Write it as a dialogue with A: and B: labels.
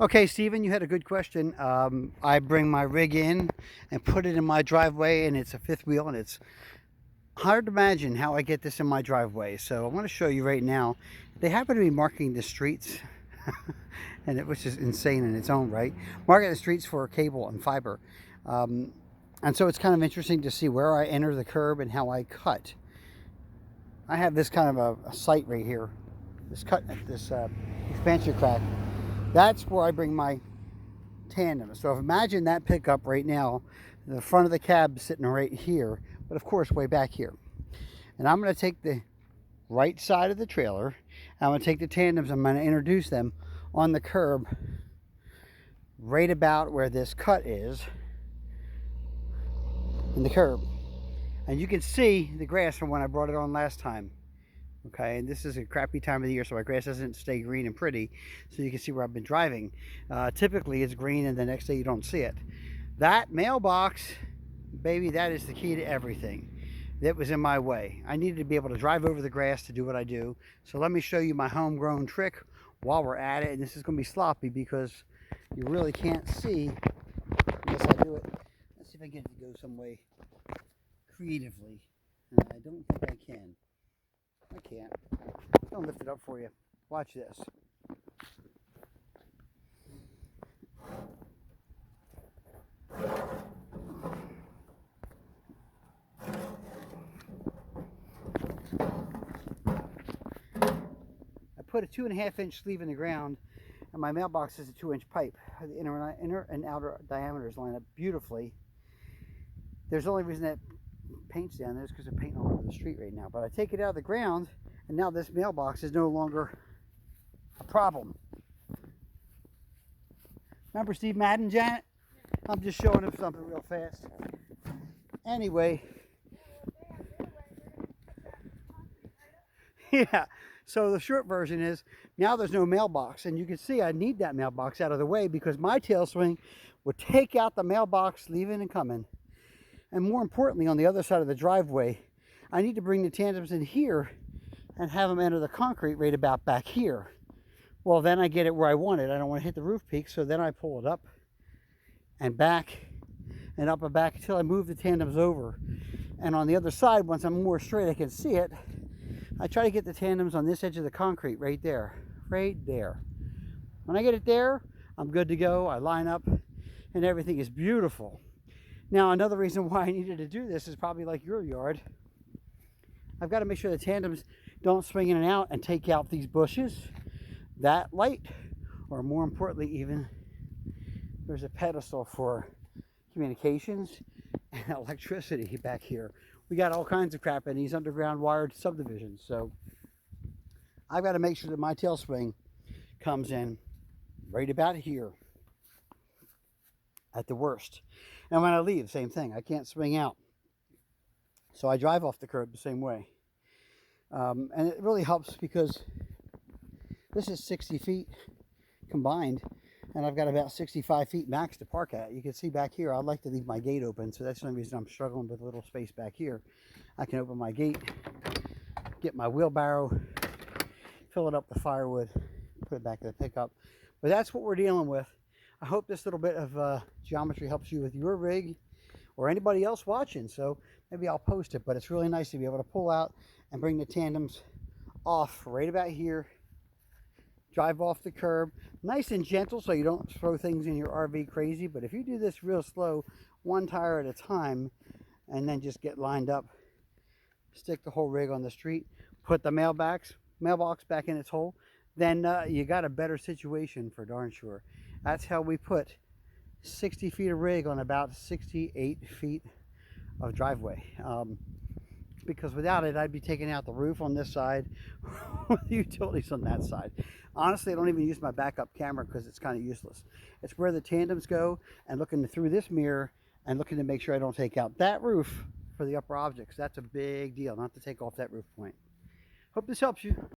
A: Okay, Stephen, you had a good question. I bring my rig in and put it in my driveway, and it's a fifth wheel, and it's hard to imagine how I get this in my driveway. So I want to show you right now. They happen to be marking the streets, which is insane in its own right. Marking the streets for cable and fiber. Um, and so it's kind of interesting to see where I enter the curb and how I cut. I have this kind of a site right here, this expansion crack. That's where I bring my tandem. So imagine that pickup right now, the front of the cab sitting right here, but of course way back here. And I'm going to take the right side of the trailer. I'm going to take the tandems. I'm going to introduce them on the curb right about where this cut is in the curb. And you can see the grass from when I brought it on last time. Okay, and this is a crappy time of the year, so my grass doesn't stay green and pretty, so you can see where I've been driving. Typically it's green and the next day you don't see it. That mailbox, baby, that is the key to everything. That was in my way. I needed to be able to drive over the grass to do what I do. So let me show you my homegrown trick while we're at it. And this is going to be sloppy because you really can't see unless I do it. Let's see if I can get it to go some way creatively. I don't think I can. I can't. I'll lift it up for you. Watch this. I put a 2.5-inch sleeve in the ground, and my mailbox is a 2-inch pipe. The inner and outer diameters line up beautifully. There's the only reason that paint's down there is because they're painting all over the street right now. But I take it out of the ground, and now this mailbox is no longer a problem. Remember Steve Madden, Janet? I'm just showing him something real fast. Anyway. Yeah, so the short version is, now there's no mailbox. And you can see I need that mailbox out of the way because my tail swing would take out the mailbox, leaving and coming. And more importantly, on the other side of the driveway, I need to bring the tandems in here and have them enter the concrete right about back here. Well, then I get it where I want it. I don't want to hit the roof peak, so then I pull it up and back and up and back until I move the tandems over. And on the other side, once I'm more straight, I can see it. I try to get the tandems on this edge of the concrete right there, right there. When I get it there, I'm good to go. I line up and everything is beautiful. Now, another reason why I needed to do this is probably like your yard. I've got to make sure the tandems don't swing in and out and take out these bushes, that light, or more importantly even, there's a pedestal for communications and electricity back here. We got all kinds of crap in these underground wired subdivisions. So I've got to make sure that my tail swing comes in right about here at the worst. And when I leave, same thing. I can't swing out. So I drive off the curb the same way. And it really helps because this is 60 feet combined. And I've got about 65 feet max to park at. You can see back here, I'd like to leave my gate open. So that's the only reason I'm struggling with a little space back here. I can open my gate, get my wheelbarrow, fill it up with firewood, put it back in the pickup. But that's what we're dealing with. I hope this little bit of geometry helps you with your rig or anybody else watching. So maybe I'll post it, but it's really nice to be able to pull out and bring the tandems off right about here, drive off the curb, nice and gentle so you don't throw things in your RV crazy. But if you do this real slow, one tire at a time, and then just get lined up, stick the whole rig on the street, put the mailbox back in its hole, then you got a better situation for darn sure. That's how we put 60 feet of rig on about 68 feet of driveway. Because without it, I'd be taking out the roof on this side, with the utilities on that side. Honestly, I don't even use my backup camera because it's kind of useless. It's where the tandems go, and looking through this mirror and looking to make sure I don't take out that roof for the upper objects. That's a big deal, not to take off that roof point. Hope this helps you.